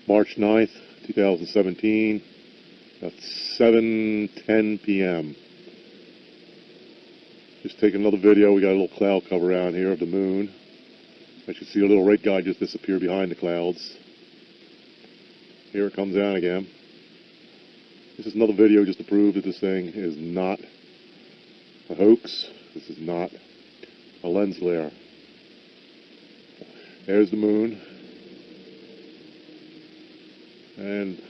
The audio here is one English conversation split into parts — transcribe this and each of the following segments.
March 9th, 2017, at 7:10 p.m. Just taking another video. We got a little cloud cover around here of the moon. I should see a little red guy just disappear behind the clouds. Here it comes down again. This is another video just to prove that this thing is not a hoax. This is not a lens flare. There's the moon. And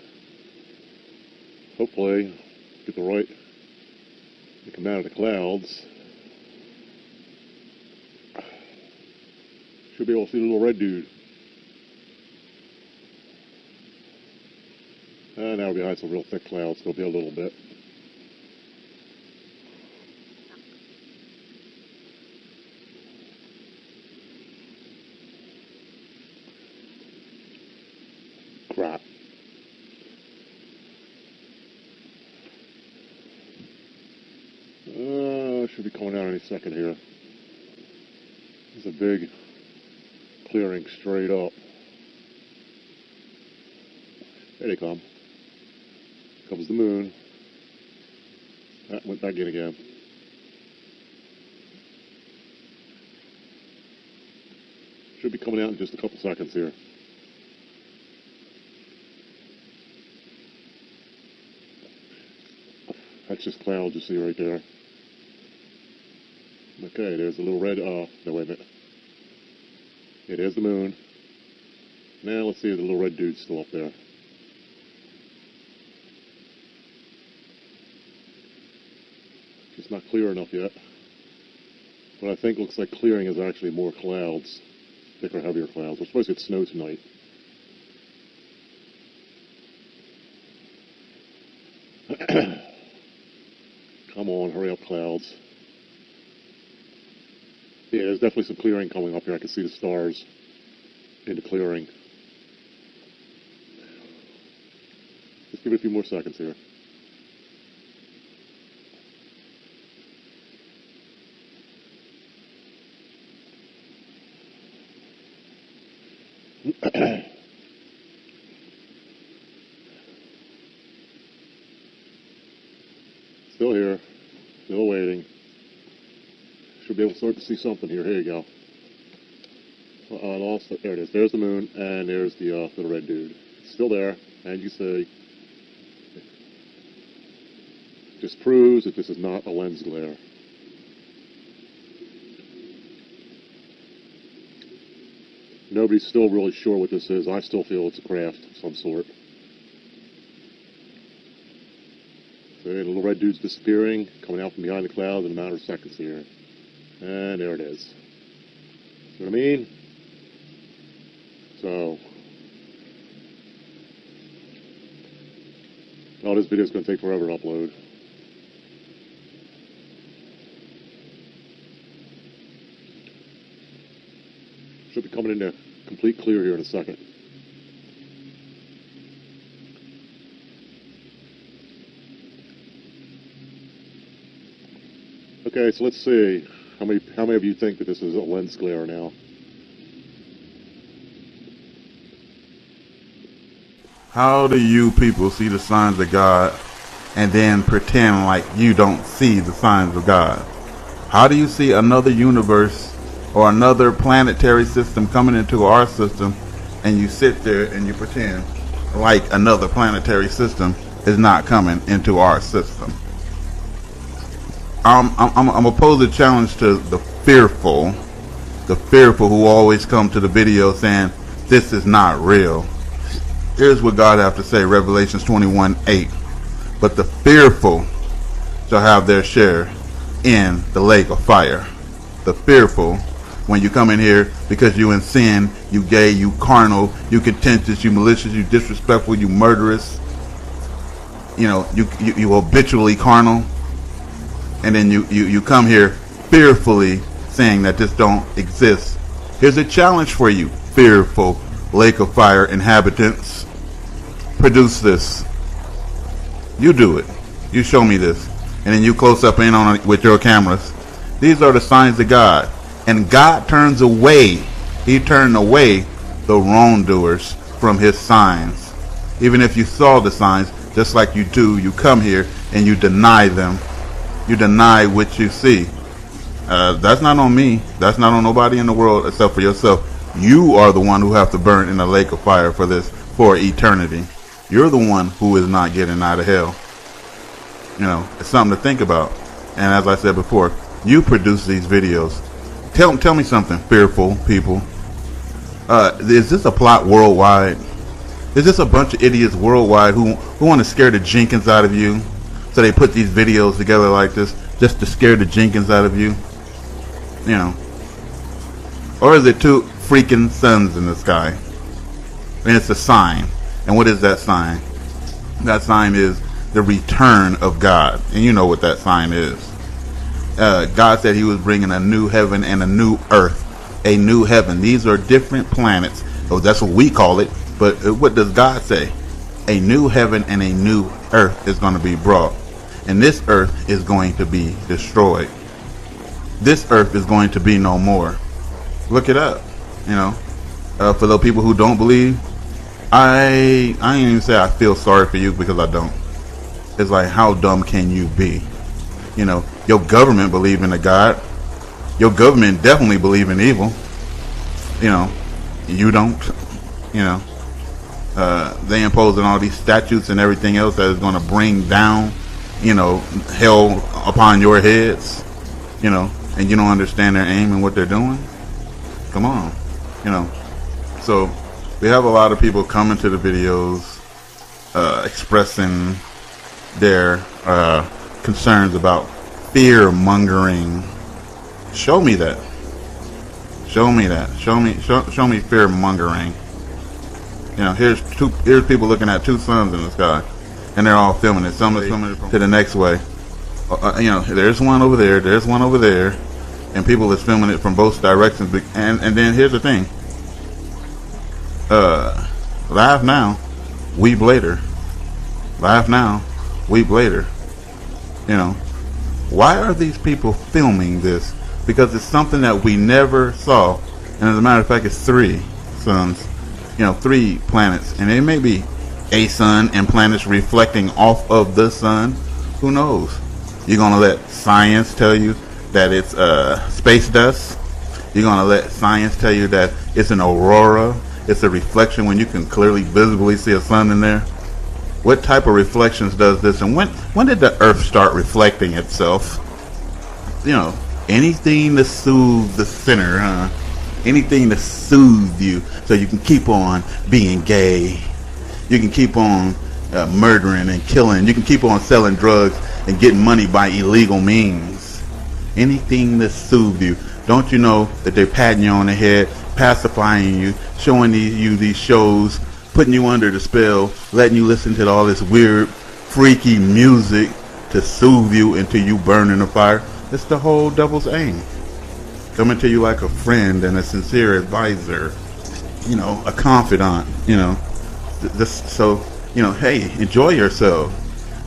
hopefully get the right to come out of the clouds. Should be able to see the little red dude. Now we're behind some real thick clouds, so it'll be a little bit. Crap. Should be coming out any second here. There's a big clearing straight up. There they come. Comes the moon. That went back in again. Should be coming out in just a couple seconds here. That's just clouds you see right there. Okay, there's a little red, no, wait a minute. Yeah, there's the moon. Now let's see if the little red dude's still up there. It's not clear enough yet. What I think looks like clearing is actually more clouds. Thicker, heavier clouds. We're supposed to get snow tonight. Come on, hurry up, clouds. Yeah, there's definitely some clearing coming up here. I can see the stars in the clearing. Just give it a few more seconds here. Still here. Still waiting. Should be able to start to see something here. Here you go. I lost it. There it is. There's the moon, and there's the red dude. It's still there, and you see. Just proves that this is not a lens glare. Nobody's still really sure what this is. I still feel it's a craft of some sort. So the little red dude's disappearing, coming out from behind the clouds in a matter of seconds here. And there it is. See what I mean? So, oh, this video's going to take forever to upload. Should be coming into complete clear here in a second. Okay, so let's see. How many of you think that this is a lens glare now? How do you people see the signs of God and then pretend like you don't see the signs of God? How do you see another universe or another planetary system coming into our system and you sit there and you pretend like another planetary system is not coming into our system? I'm gonna pose a challenge to the fearful who always come to the video saying this is not real. Here's what God have to say, Revelations 21:8. But the fearful shall have their share in the lake of fire. The fearful, when you come in here because you in sin, you gay, you carnal, you contentious, you malicious, you disrespectful, you murderous, you habitually carnal. And then you come here fearfully saying that this don't exist. Here's a challenge for you, fearful lake of fire inhabitants. Produce this. You do it. You show me this. And then you close up in on it with your cameras. These are the signs of God. And God turns away. He turned away the wrongdoers from his signs. Even if you saw the signs, just like you do, you come here and you deny them. You deny what you see. That's not on me. That's not on nobody in the world except for yourself. You are the one who have to burn in a lake of fire for this, for eternity. You're the one who is not getting out of hell. You know, it's something to think about. And as I said before, you produce these videos. Tell me something, fearful people. Is this a plot worldwide? Is this a bunch of idiots worldwide who want to scare the Jenkins out of you? So they put these videos together like this just to scare the Jenkins out of you? You know. Or is it two freaking suns in the sky? And it's a sign. And what is that sign? That sign is the return of God. And you know what that sign is. God said he was bringing a new heaven and a new earth. A new heaven. These are different planets. Oh, that's what we call it. But what does God say? A new heaven and a new earth is going to be brought. And this earth is going to be destroyed. This earth is going to be no more. Look it up. You know. For those people who don't believe, I ain't even say I feel sorry for you, because I don't. It's like, how dumb can you be? You know, your government believe in a God. Your government definitely believe in evil. You know, you don't. You know, they imposing all these statutes and everything else that is going to bring down, you know, hell upon your heads. You know, and you don't understand their aim and what they're doing. Come on, you know. So we have a lot of people coming to the videos, expressing their concerns about fear mongering. Show me that. Show me that. Show me fear mongering. You know, here's people looking at two suns in the sky, and they're all filming it. Some are filming it to the next way. You know, there's one over there. There's one over there, and people is filming it from both directions. And then here's the thing. Laugh now, weep later. Laugh now, weep later. You know, why are these people filming this? Because it's something that we never saw. And as a matter of fact, it's three suns. You know, three planets. And it may be a sun and planets reflecting off of the sun. Who knows? You're going to let science tell you that it's space dust. You're going to let science tell you that it's an aurora. It's a reflection when you can clearly visibly see a sun in there. What type of reflections does this? And when did the earth start reflecting itself? You know, anything to soothe the sinner, huh? Anything to soothe you so you can keep on being gay. You can keep on murdering and killing. You can keep on selling drugs and getting money by illegal means. Anything to soothe you. Don't you know that they're patting you on the head, pacifying you, showing you these shows, putting you under the spell, letting you listen to all this weird, freaky music to soothe you until you burn in the fire? It's the whole devil's aim. Coming to you like a friend and a sincere advisor, you know, a confidant, you know. So, you know, hey, enjoy yourself.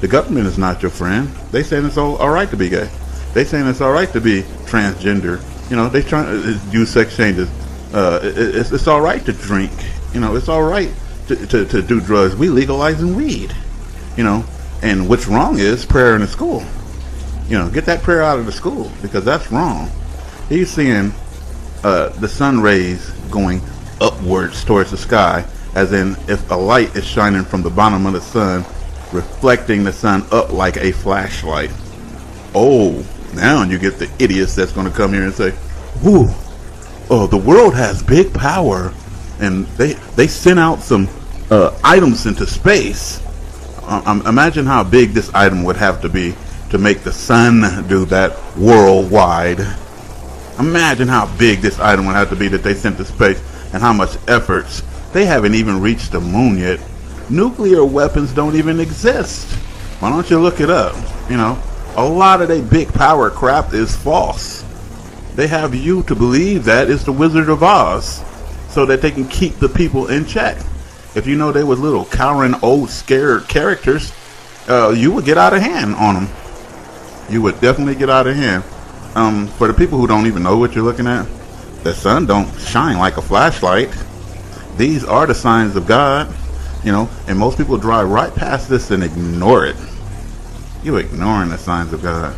The government is not your friend. They saying it's all right to be gay. They saying it's all right to be transgender. You know, they trying to do sex changes. It's all right to drink. You know, it's all right to do drugs. We legalizing weed. You know, and what's wrong is prayer in the school. You know, get that prayer out of the school, because that's wrong. He's seeing the sun rays going upwards towards the sky, as in if a light is shining from the bottom of the sun, reflecting the sun up like a flashlight. Oh, now you get the idiots that's going to come here and say, "Ooh, oh, the world has big power, and they sent out some items into space." Imagine how big this item would have to be to make the sun do that worldwide. Imagine how big this item would have to be that they sent to space, and how much efforts. They haven't even reached the moon yet. Nuclear weapons don't even exist. Why don't you look it up? You know, a lot of their big power crap is false. They have you to believe that it's the Wizard of Oz, so that they can keep the people in check. If you know they was little cowering old scared characters, you would get out of hand on them. You would definitely get out of hand. For the people who don't even know what you're looking at, the sun don't shine like a flashlight. These are the signs of God. And most people drive right past this and ignore it. You're ignoring the signs of God.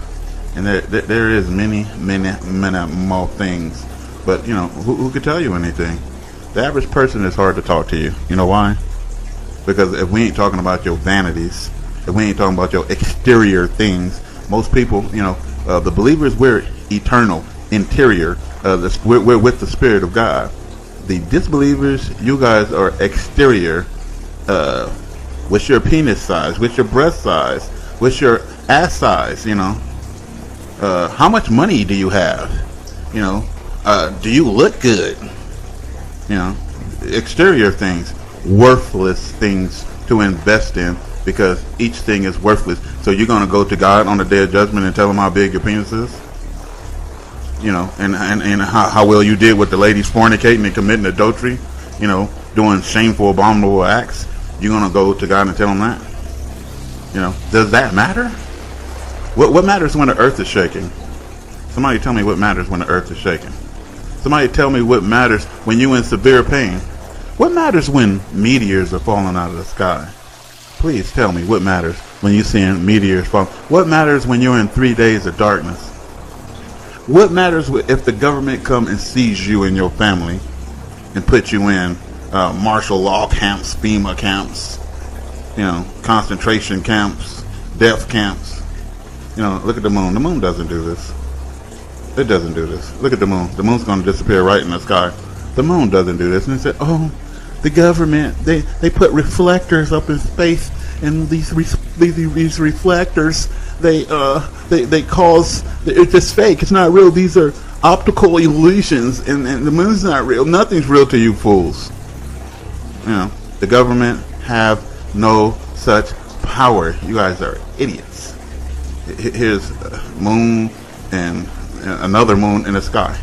And there is many more things. But, who could tell you anything? The average person is hard to talk to you. You know why? Because if we ain't talking about your vanities, if we ain't talking about your exterior things, most people, the believers, we're eternal, interior. We're with the Spirit of God. The disbelievers, you guys are exterior. What's your penis size? What's your breast size? What's your ass size? How much money do you have? Do you look good? Exterior things, worthless things to invest in, because each thing is worthless. So you're going to go to God on the day of judgment and tell him how big your penis is? And how well you did with the ladies fornicating and committing adultery, doing shameful, abominable acts. You're going to go to God and tell him that? Does that matter? What matters when the earth is shaking? Somebody tell me what matters when the earth is shaking. Somebody tell me what matters when you're in severe pain. What matters when meteors are falling out of the sky? Please tell me what matters when you're seeing meteors fall. What matters when you're in 3 days of darkness? What matters if the government come and seize you and your family and put you in martial law camps, FEMA camps, concentration camps, death camps? Look at the moon. The moon doesn't do this. It doesn't do this. Look at the moon. The moon's going to disappear right in the sky. The moon doesn't do this. And they said, oh, the government, they put reflectors up in space, and these reflectors, they cause, it's just fake. It's not real. These are optical illusions, and the moon's not real. Nothing's real to you fools. The government have no such power. You guys are idiots. Here's a moon and another moon in the sky.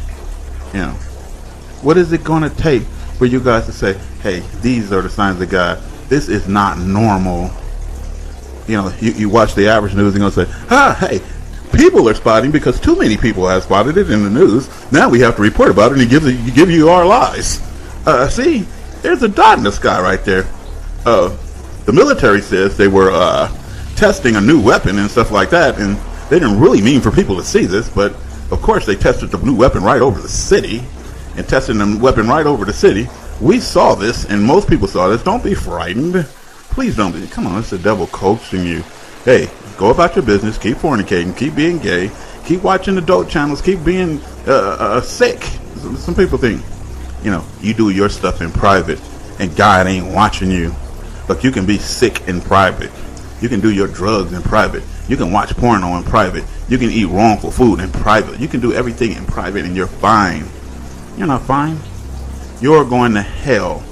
What is it going to take for you guys to say, hey, these are the signs of God? This is not normal. You watch the average news, and you're going to say, hey, people are spotting because too many people have spotted it in the news. Now we have to report about it and give you our lies. See, there's a dot in the sky right there. The military says they were testing a new weapon and stuff like that, and they didn't really mean for people to see this, but of course they tested the new weapon right over the city, and testing the weapon right over the city. We saw this, and most people saw this. Don't be frightened. Please don't be. Come on, it's the devil coaxing you. Hey, go about your business. Keep fornicating. Keep being gay. Keep watching adult channels. Keep being sick. Some people think, you do your stuff in private, and God ain't watching you. Look, you can be sick in private. You can do your drugs in private. You can watch porno in private. You can eat wrongful food in private. You can do everything in private, and you're fine. You're not fine. You're going to hell.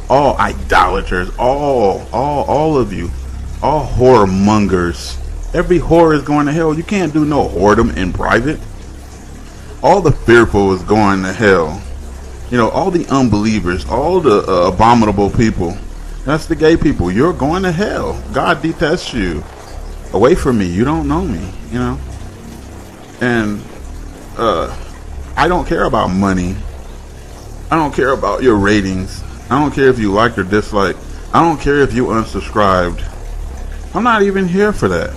All idolaters, all of you, all whoremongers. Every whore is going to hell. You can't do no whoredom in private. All the fearful is going to hell. All the unbelievers, all the abominable people. That's the gay people. You're going to hell. God detests you. Away from me. You don't know me, And I don't care about money. I don't care about your ratings. I don't care if you liked or disliked. I don't care if you unsubscribed. I'm not even here for that.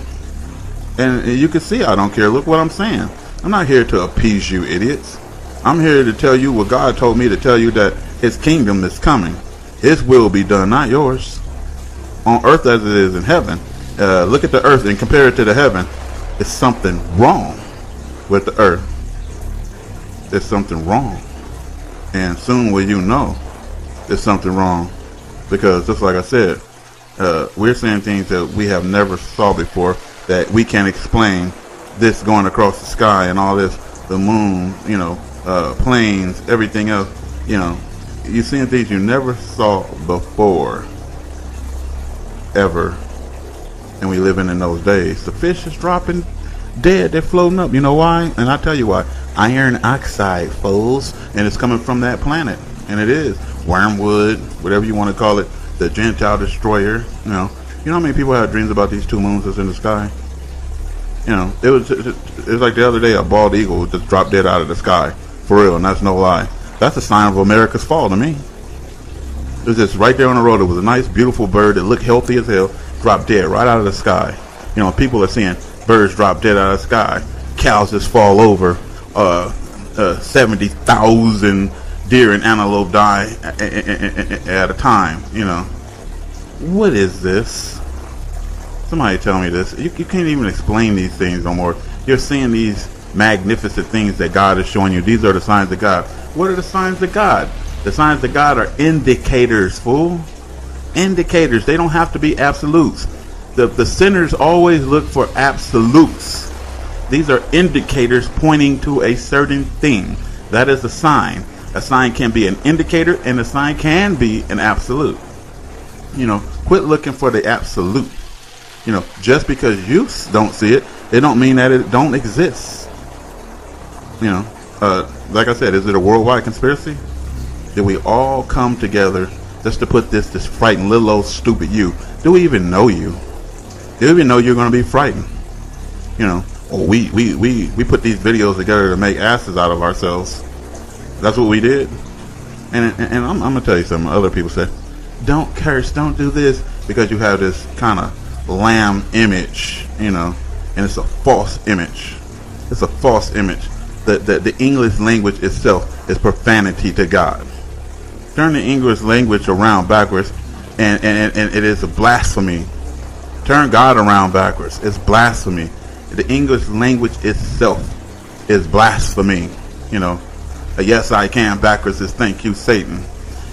And you can see I don't care. Look what I'm saying. I'm not here to appease you idiots. I'm here to tell you what God told me to tell you, that his kingdom is coming. His will be done, not yours. On earth as it is in heaven. Look at the earth and compare it to the heaven. There's something wrong with the earth. There's something wrong. And soon will you know there's something wrong. Because just like I said, we're seeing things that we have never saw before, that we can't explain. This going across the sky and all this, the moon, planes, everything else, you're seeing things you never saw before, ever. And we living in those days. The fish is dropping dead. They're floating up. You know why? And I'll tell you why. Iron oxide, fools. And it's coming from that planet. And it is. Wormwood, whatever you want to call it. The Gentile destroyer. You know how many people have dreams about these two moons that's in the sky? It was like the other day, a bald eagle just dropped dead out of the sky. For real, and that's no lie. That's a sign of America's fall to me. It was just right there on the road. It was a nice, beautiful bird that looked healthy as hell, dropped dead right out of the sky. You know, people are seeing birds drop dead out of the sky. Cows just fall over. 70,000 deer and antelope die at a time. You know, what is this? Somebody tell me this. You can't even explain these things no more. You're seeing these magnificent things that God is showing you. These are the signs of God. What are the signs of God? The signs of God are indicators, fool. Indicators. They don't have to be absolutes. The sinners always look for absolutes. These are indicators pointing to a certain thing. That is a sign. A sign can be an indicator, and a sign can be an absolute. You know, quit looking for the absolute. You know, just because you don't see it, it don't mean that it don't exist. You know, like I said, is it a worldwide conspiracy? Did we all come together just to put this frightened little old stupid you? Do we even know you? Do we even know you're going to be frightened? You know, or we put these videos together to make asses out of ourselves. That's what we did. And I'm going to tell you something. Other people say, don't curse, don't do this, because you have this kind of lamb image, you know, and it's a false image. It's a false image. The English language itself is profanity to God. Turn the English language around backwards, and it is a blasphemy. Turn God around backwards. It's blasphemy. The English language itself is blasphemy. You know, a yes I can backwards is thank you Satan.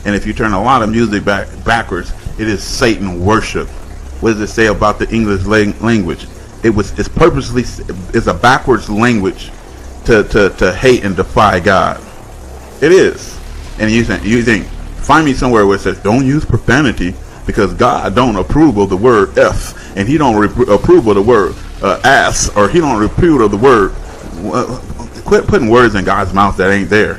And if you turn a lot of music backwards, it is Satan worship. What does it say about the English language? It's purposely a backwards language to hate and defy God. It is. And you think find me somewhere where it says don't use profanity because God don't approve of the word F, and he don't approve of the word ass, or he don't approve of the word. Quit putting words in God's mouth that ain't there.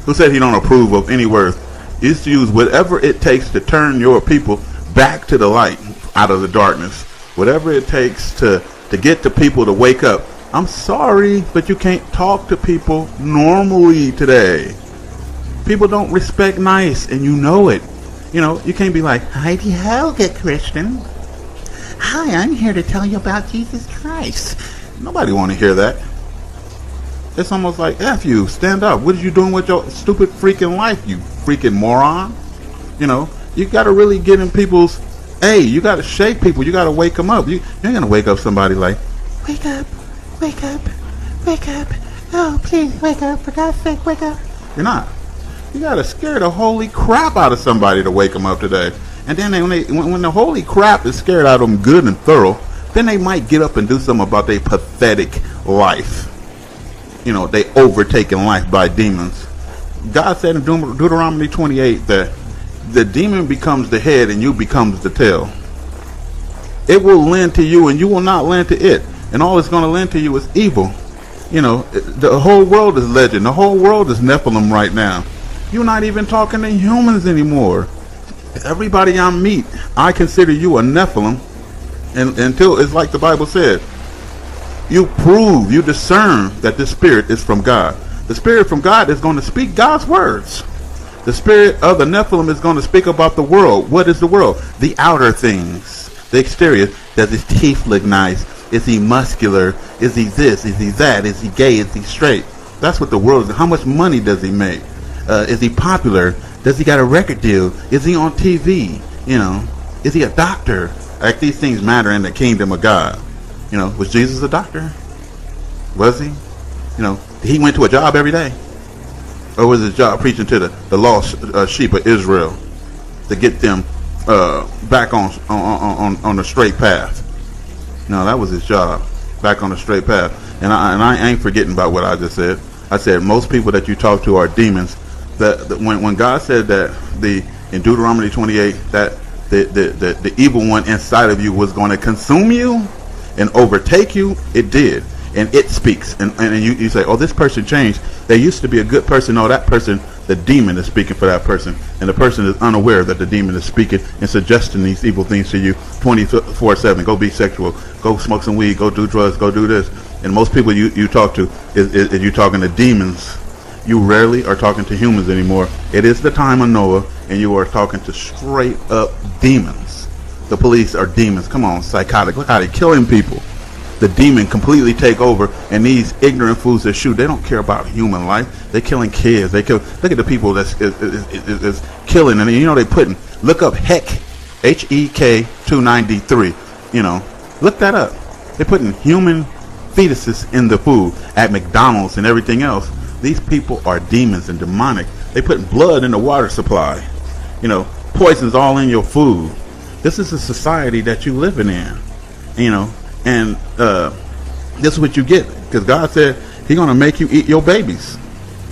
Who said he don't approve of any words? Is to use whatever it takes to turn your people back to the light out of the darkness. Whatever it takes to get the people to wake up. I'm sorry, but you can't talk to people normally today. People don't respect nice, and you know it. You know, you can't be like, Heidi Helga, Christian. Hi, I'm here to tell you about Jesus Christ. Nobody want to hear that. It's almost like, F you, stand up. What are you doing with your stupid freaking life, you freaking moron? You know, you got to really get in people's, hey, you got to shake people. You got to wake them up. You ain't going to wake up somebody like, wake up, wake up, wake up. Oh, please, wake up. For God's sake, wake up. You're not. You got to scare the holy crap out of somebody to wake them up today. And then when the holy crap is scared out of them good and thorough, then they might get up and do something about their pathetic life. You know, they overtaken life by demons. God said in Deuteronomy 28 that the demon becomes the head and you becomes the tail. It will lend to you and you will not lend to it. And all it's going to lend to you is evil. You know, the whole world is legend. The whole world is Nephilim right now. You're not even talking to humans anymore. Everybody I meet, I consider you a Nephilim. And until it's like the Bible said, you prove, you discern that this spirit is from God. The spirit from God is going to speak God's words. The spirit of the Nephilim is going to speak about the world. What is the world? The outer things. The exterior. Does his teeth look nice? Is he muscular? Is he this? Is he that? Is he gay? Is he straight? That's what the world is. How much money does he make? Is he popular? Does he got a record deal? Is he on TV? You know, is he a doctor? Like, these things matter in the kingdom of God. You know, was Jesus a doctor? Was he? You know, he went to a job every day? Or was his job preaching to the lost sheep of Israel to get them back on the straight path? No, that was his job, back on the straight path. And I ain't forgetting about what I just said. I said most people that you talk to are demons. When God said that in Deuteronomy 28 that the evil one inside of you was going to consume you and overtake you, it did. And it speaks. And you say, oh, this person changed. They used to be a good person. No, that person, the demon is speaking for that person. And the person is unaware that the demon is speaking and suggesting these evil things to you 24/7. Go be sexual. Go smoke some weed. Go do drugs. Go do this. And most people you talk to is you talking to demons. You rarely are talking to humans anymore. It is the time of Noah. and you are talking to straight up demons. The police are demons. Come on, psychotic. Look how they're killing people. The demon completely take over, and these ignorant fools that shoot, they don't care about human life. They're killing kids. They kill. Look at the people that's is killing, and you know they putting. Look up HEK, HEK 293. You know, look that up. They're putting human fetuses in the food at McDonald's and everything else. These people are demons and demonic. They putting blood in the water supply. You know, poisons all in your food. This is a society that you living in. You know. And this is what you get, because God said He's going to make you eat your babies.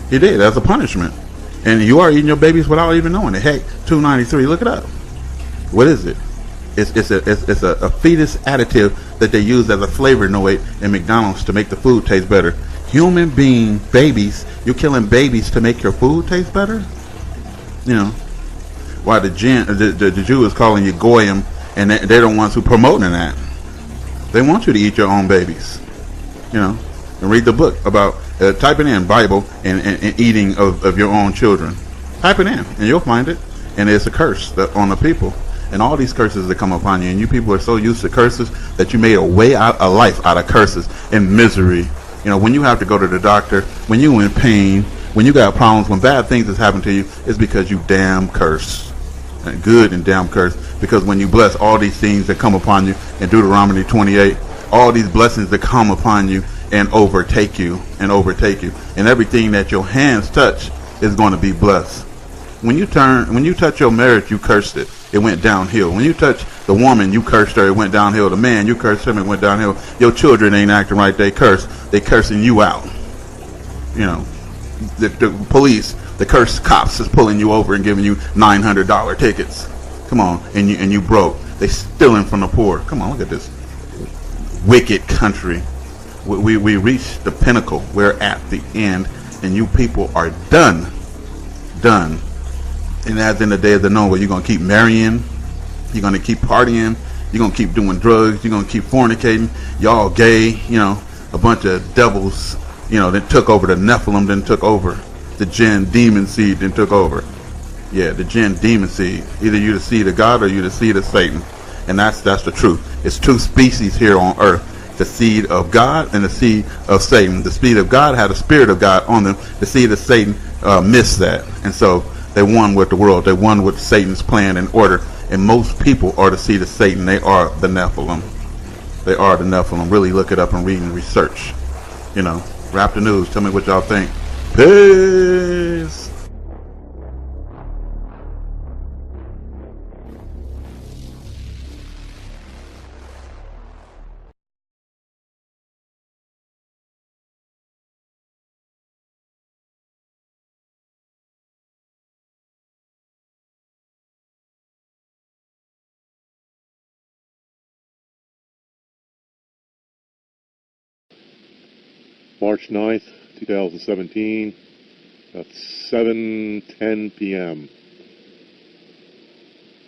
He did, as a punishment. And you are eating your babies without even knowing it. Hey, 293, look it up. What is it? It's a fetus additive that they use as a flavonoid in McDonald's to make the food taste better. Human being babies, you're killing babies to make your food taste better? You know, why the Jew is calling you Goyim, and they're the ones who promoting that. They want you to eat your own babies, you know, and read the book about, type it in, Bible, and eating of your own children. Type it in, and you'll find it. And it's a curse on the people. And all these curses that come upon you, and you people are so used to curses that you made a way out of life out of curses and misery. You know, when you have to go to the doctor, when you're in pain, when you got problems, when bad things has happened to you, it's because you damn curse. Good and damn curse, because when you bless all these things that come upon you in Deuteronomy 28, all these blessings that come upon you and overtake you, and everything that your hands touch is going to be blessed. When you touch your marriage, you cursed it. It went downhill. When you touch the woman, you cursed her. It went downhill. The man, you cursed him. It went downhill. Your children ain't acting right. They cursing you out. You know, the police. The cursed cops is pulling you over and giving you $900 tickets. Come on, and you broke. They stealing from the poor. Come on, look at this wicked country. We reached the pinnacle. We're at the end, and you people are done. And as in the day of the Noah, you're gonna keep marrying, you're gonna keep partying, you're gonna keep doing drugs, you're gonna keep fornicating. Y'all gay, you know, a bunch of devils, you know, that took over. The Nephilim then took over. The Jinn demon seed then took over. Yeah, the Jinn demon seed. Either you the seed of God or you the seed of Satan. And that's the truth. It's two species here on earth. The seed of God and the seed of Satan. The seed of God had the spirit of God on them. The seed of Satan missed that. And so they won with the world. They won with Satan's plan and order. And most people are the seed of Satan. They are the Nephilim. They are the Nephilim. Really look it up and read and research. You know, Rap the News. Tell me what y'all think. Peace. March 9th, 2017. That's 7:10 p.m.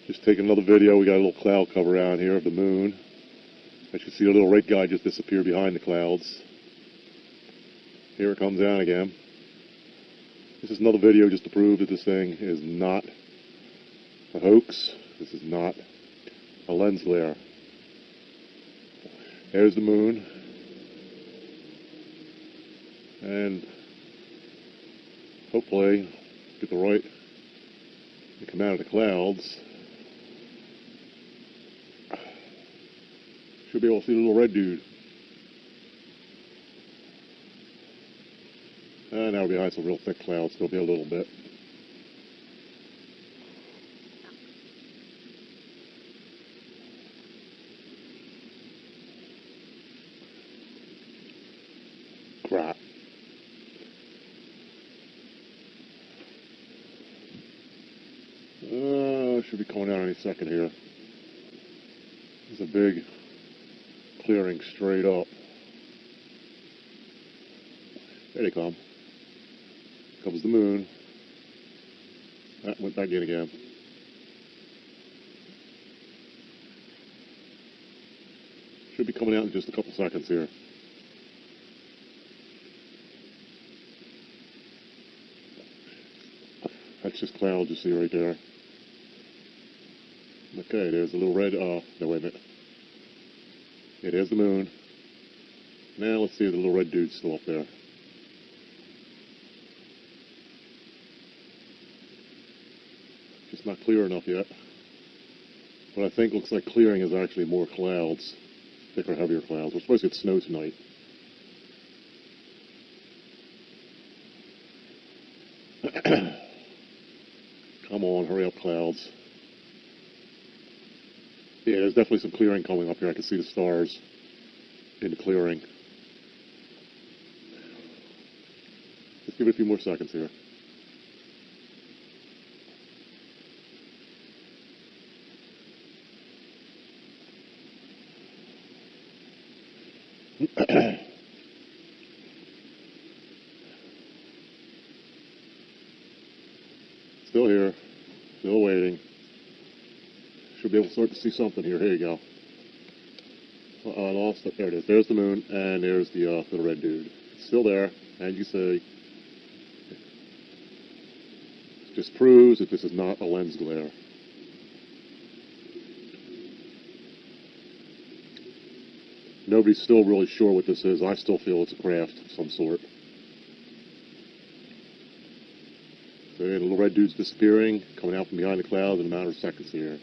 Just taking another video. We got a little cloud cover around here of the moon. As you see, a little red guy just disappear behind the clouds. Here it comes down again. This is another video just to prove that this thing is not a hoax. This is not a lens flare. There's the moon. And hopefully get the right to come out of the clouds. Should be able to see the little red dude. And now we're behind some real thick clouds, so it'll be a little bit. Crap. Should be coming out any second here. There's a big clearing straight up. There they come. Comes the moon. That went back in again. Should be coming out in just a couple seconds here. That's just clouds you see right there. Okay, there's a little red, no, wait a minute. Yeah, there's the moon. Now let's see if the little red dude's still up there. Just not clear enough yet. What I think looks like clearing is actually more clouds. Thicker, heavier clouds. We're supposed to get snow tonight. Come on, hurry up, clouds. Yeah, there's definitely some clearing coming up here. I can see the stars in the clearing. Let's give it a few more seconds here. Still here. Still waiting. Should be able to start to see something here. Here you go. I lost it. There it is. There's the moon, and there's the red dude. It's still there, and you see. Just proves that this is not a lens glare. Nobody's still really sure what this is. I still feel it's a craft of some sort. So the little red dude's disappearing, coming out from behind the clouds in a matter of seconds here.